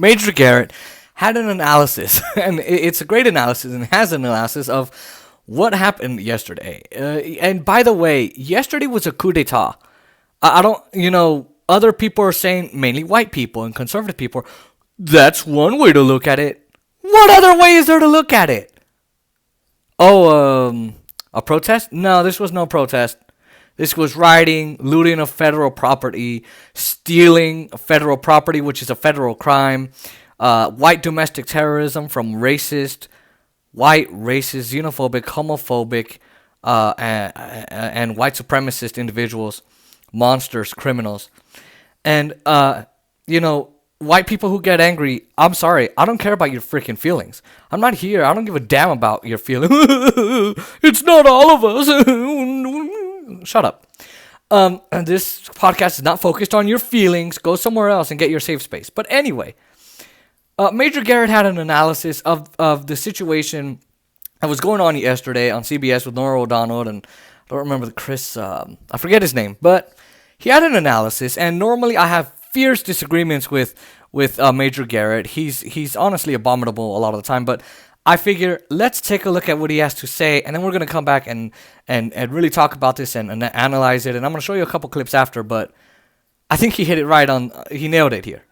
Major Garrett had an analysis, and it's a great analysis, and has an analysis of what happened yesterday. And by the way, yesterday was a coup d'etat. I don't, other people are saying, mainly white people and conservative people, that's one way to look at it. What other way is there to look at it? Oh, a protest? No, this was no protest. This was rioting, looting of federal property, stealing federal property, which is a federal crime, white domestic terrorism from white, racist, xenophobic, homophobic, and white supremacist individuals, monsters, criminals. And, white people who get angry, I'm sorry, I don't care about your freaking feelings. I'm not here. I don't give a damn about your feelings. It's not all of us. Shut up. And this podcast is not focused on your feelings. Go somewhere else and get your safe space. But anyway, Major Garrett had an analysis of the situation that was going on yesterday on CBS with Norah O'Donnell, and I don't remember I forget his name, but he had an analysis, and normally I have fierce disagreements with Major Garrett. He's honestly abominable a lot of the time, but I figure let's take a look at what he has to say, and then we're going to come back and really talk about this and analyze it, and I'm going to show you a couple clips after, but I think he hit it right on, he nailed it here.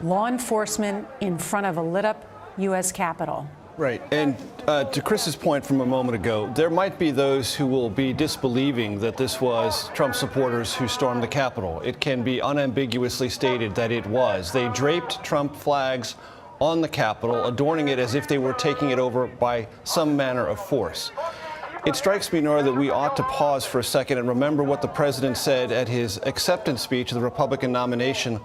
Law enforcement in front of a lit-up U.S. Capitol. Right. And to Chris's point from a moment ago, there might be those who will be disbelieving that this was Trump supporters who stormed the Capitol. It can be unambiguously stated that it was. They draped Trump flags on the Capitol, adorning it as if they were taking it over by some manner of force. It strikes me, Nora, that we ought to pause for a second and remember what the president said at his acceptance speech of the Republican nomination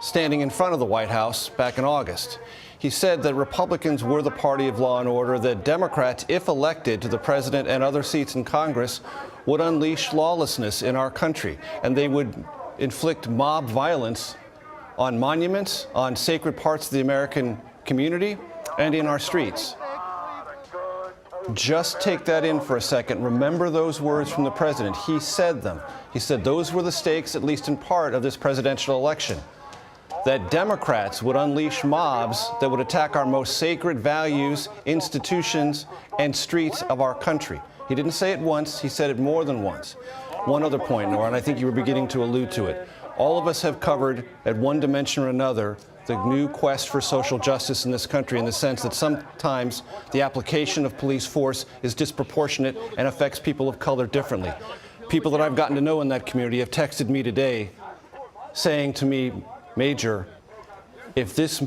standing in front of the White House back in August. He said that Republicans were the party of law and order, that Democrats, if elected to the president and other seats in Congress, would unleash lawlessness in our country, and they would inflict mob violence on monuments, on sacred parts of the American community, and in our streets. Just take that in for a second. Remember those words from the president. He said them. He said those were the stakes, at least in part, of this presidential election. That Democrats would unleash mobs that would attack our most sacred values, institutions, and streets of our country. He didn't say it once, he said it more than once. One other point, Nora, and I think you were beginning to allude to it. All of us have covered, at one dimension or another, the new quest for social justice in this country, in the sense that sometimes the application of police force is disproportionate and affects people of color differently. People that I've gotten to know in that community have texted me today saying to me, Major, if this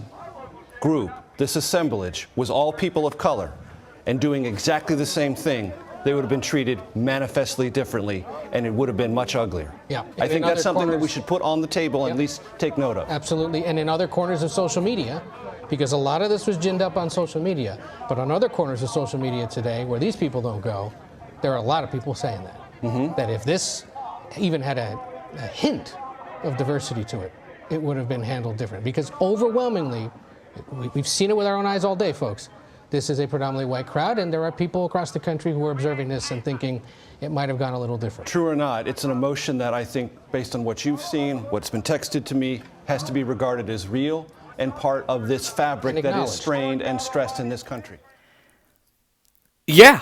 group, this assemblage, was all people of color and doing exactly the same thing, they would have been treated manifestly differently, and it would have been much uglier. Yeah. I think that's something that we should put on the table and at least take note of. Absolutely. And in other corners of social media, because a lot of this was ginned up on social media, but on other corners of social media today, where these people don't go, there are a lot of people saying that. That if this even had a hint of diversity to it, it would have been handled different. Because overwhelmingly, we've seen it with our own eyes all day, folks. This is a predominantly white crowd, and there are people across the country who are observing this and thinking it might have gone a little different. True or not, it's an emotion that I think, based on what you've seen, what's been texted to me, has to be regarded as real and part of this fabric that is strained and stressed in this country. Yeah.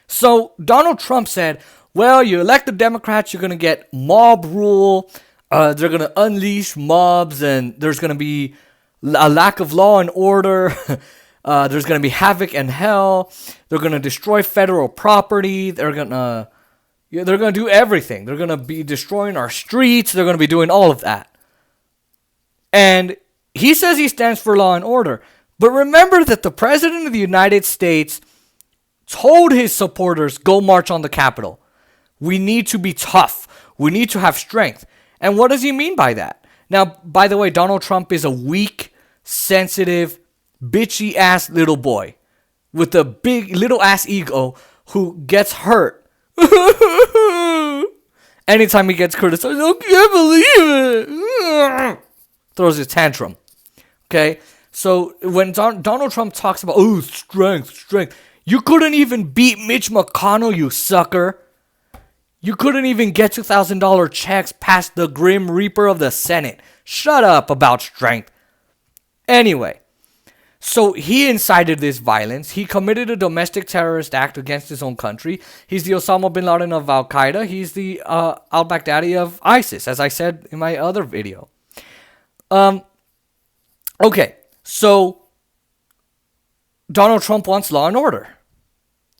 So Donald Trump said, well, you elect the Democrats, you're going to get mob rule, they're going to unleash mobs, and there's going to be a lack of law and order. There's going to be havoc and hell. They're going to destroy federal property. They're going to do everything. They're going to be destroying our streets. They're going to be doing all of that. And he says he stands for law and order. But remember that the President of the United States told his supporters, go march on the Capitol. We need to be tough. We need to have strength. And what does he mean by that? Now, by the way, Donald Trump is a weak, sensitive, bitchy ass little boy with a big little ass ego who gets hurt anytime he gets criticized. I can't believe it. Throws his tantrum. Okay, so when Donald Trump talks about strength, you couldn't even beat Mitch McConnell, you sucker. You couldn't even get $2,000 checks past the Grim Reaper of the Senate. Shut up about strength. Anyway, so he incited this violence. He committed a domestic terrorist act against his own country. He's the Osama bin Laden of Al-Qaeda. He's the al-Baghdadi of ISIS, as I said in my other video. Okay, so Donald Trump wants law and order.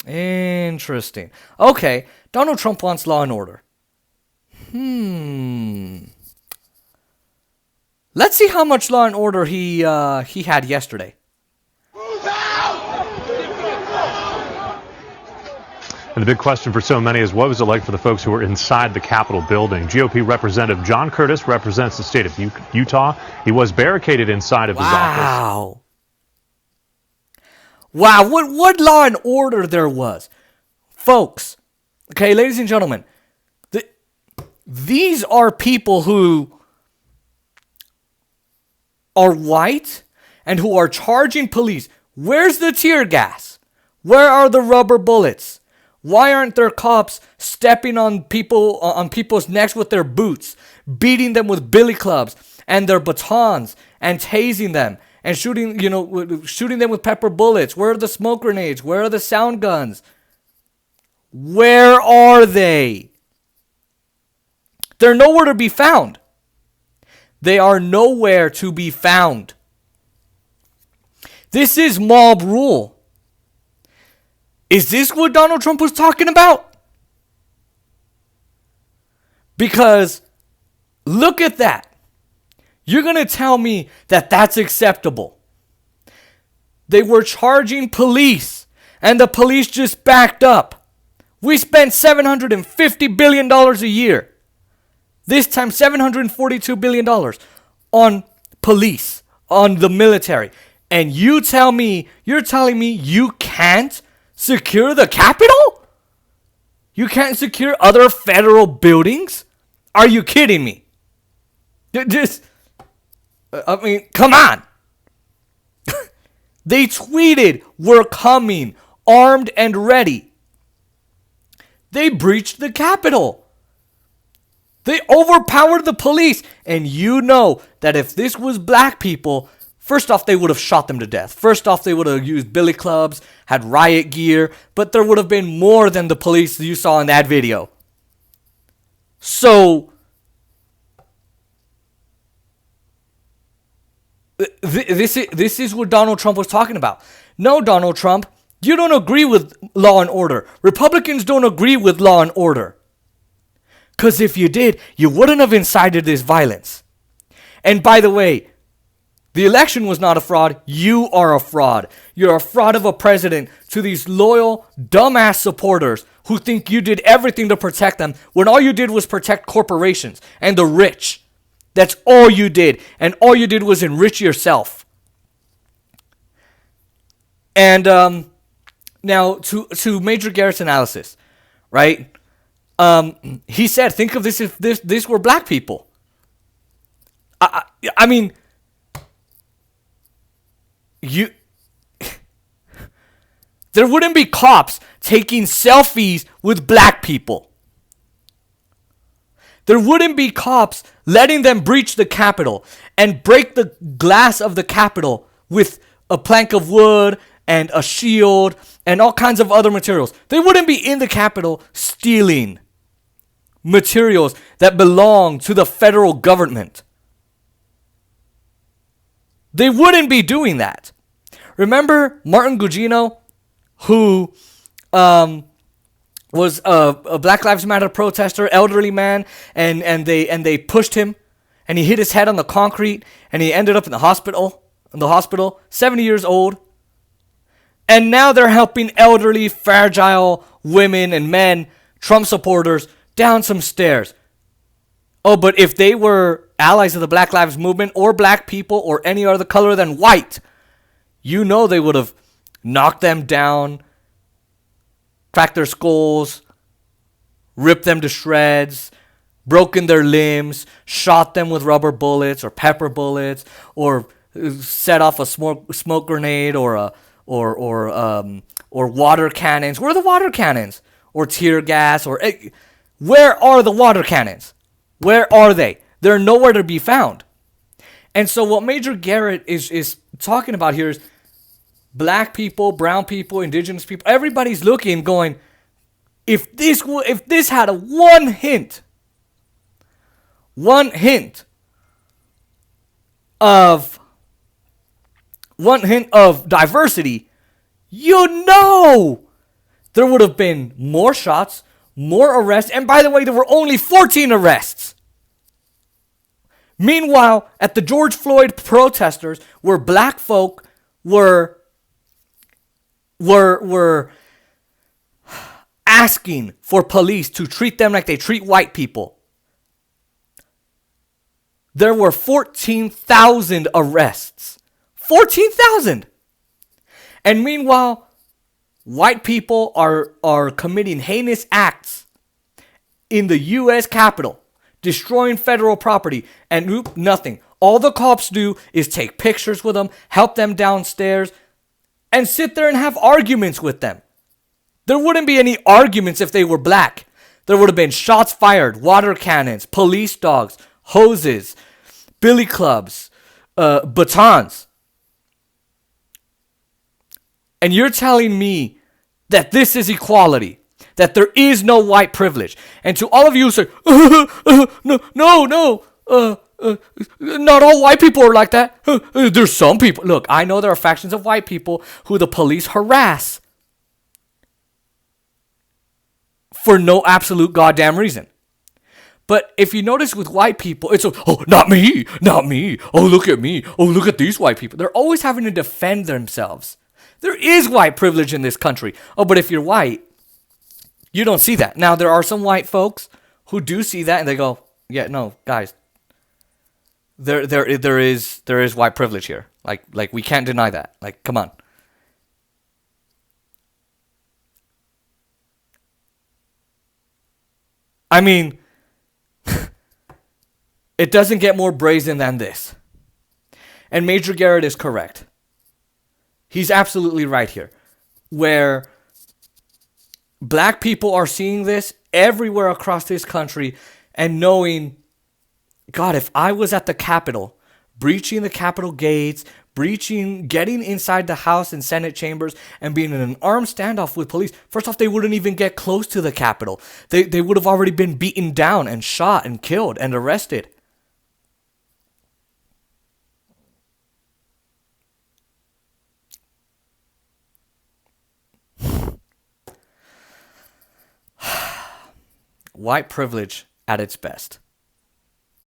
Interesting. Okay, Donald Trump wants law and order. Let's see how much law and order he had yesterday. And the big question for so many is, what was it like for the folks who were inside the Capitol building? GOP Representative John Curtis represents the state of Utah. He was barricaded inside of his office. Wow, what law and order there was. Folks, okay, ladies and gentlemen, these are people who are white and who are charging police. Where's the tear gas? Where are the rubber bullets? Why aren't there cops stepping on people's necks with their boots, beating them with billy clubs and their batons and tasing them and shooting them with pepper bullets? Where are the smoke grenades? Where are the sound guns? Where are they? They're nowhere to be found. They are nowhere to be found. This is mob rule. Is this what Donald Trump was talking about? Because look at that. You're going to tell me that that's acceptable. They were charging police and the police just backed up. We spent $750 billion a year. This time $742 billion on police, on the military. And you're telling me you can't secure the Capitol? You can't secure other federal buildings? Are you kidding me? Come on. They tweeted, "We're coming, armed and ready." They breached the Capitol. They overpowered the police. And you know that if this was black people, first off, they would have shot them to death. First off, they would have used billy clubs, had riot gear, but there would have been more than the police you saw in that video. So, this is what Donald Trump was talking about. No, Donald Trump, you don't agree with law and order. Republicans don't agree with law and order. Because if you did, you wouldn't have incited this violence. And by the way, the election was not a fraud. You are a fraud. You're a fraud of a president to these loyal, dumbass supporters who think you did everything to protect them when all you did was protect corporations and the rich. That's all you did. And all you did was enrich yourself. And now to Major Garrett's analysis, right? He said, think of this if this were black people. I mean, there wouldn't be cops taking selfies with black people. There wouldn't be cops letting them breach the Capitol and break the glass of the Capitol with a plank of wood and a shield and all kinds of other materials. They wouldn't be in the Capitol stealing materials that belong to the federal government. They wouldn't be doing that. Remember Martin Gugino, who was a Black Lives Matter protester, elderly man, and they pushed him, and he hit his head on the concrete, and he ended up in the hospital. 70 years old. And now they're helping elderly, fragile women and men, Trump supporters, down some stairs. Oh, but if they were allies of the Black Lives Movement or black people or any other color than white, you know they would have knocked them down, cracked their skulls, ripped them to shreds, broken their limbs, shot them with rubber bullets or pepper bullets, or set off a smoke grenade or water cannons. Where are the water cannons? Or tear gas? Where are the water cannons? Where are they? They're nowhere to be found. And so what Major Garrett is talking about here is black people, brown people, indigenous people, everybody's looking, going, if this had one hint of diversity, there would have been more shots, more arrests. And by the way, there were only 14 arrests. Meanwhile, at the George Floyd protesters, where black folk were asking for police to treat them like they treat white people, there were 14,000 arrests. 14,000! And meanwhile, white people are committing heinous acts in the U.S. Capitol, destroying federal property, and nothing. All the cops do is take pictures with them, help them downstairs, and sit there and have arguments with them. There wouldn't be any arguments if they were black. There would have been shots fired, water cannons, police dogs, hoses, billy clubs, batons. And you're telling me that this is equality, that there is no white privilege. And to all of you who say, no, not all white people are like that. There's some people. Look, I know there are factions of white people who the police harass for no absolute goddamn reason. But if you notice with white people, it's, not me. Oh, look at me. Oh, look at these white people. They're always having to defend themselves. There is white privilege in this country. Oh, but if you're white, you don't see that. Now, there are some white folks who do see that and they go, yeah, no, guys, there is white privilege here. Like we can't deny that. Like, come on. I mean, it doesn't get more brazen than this. And Major Garrett is correct. He's absolutely right here. Where black people are seeing this everywhere across this country and knowing, God, if I was at the Capitol, breaching the Capitol gates, getting inside the House and Senate chambers and being in an armed standoff with police, first off, they wouldn't even get close to the Capitol. They would have already been beaten down and shot and killed and arrested. White privilege at its best.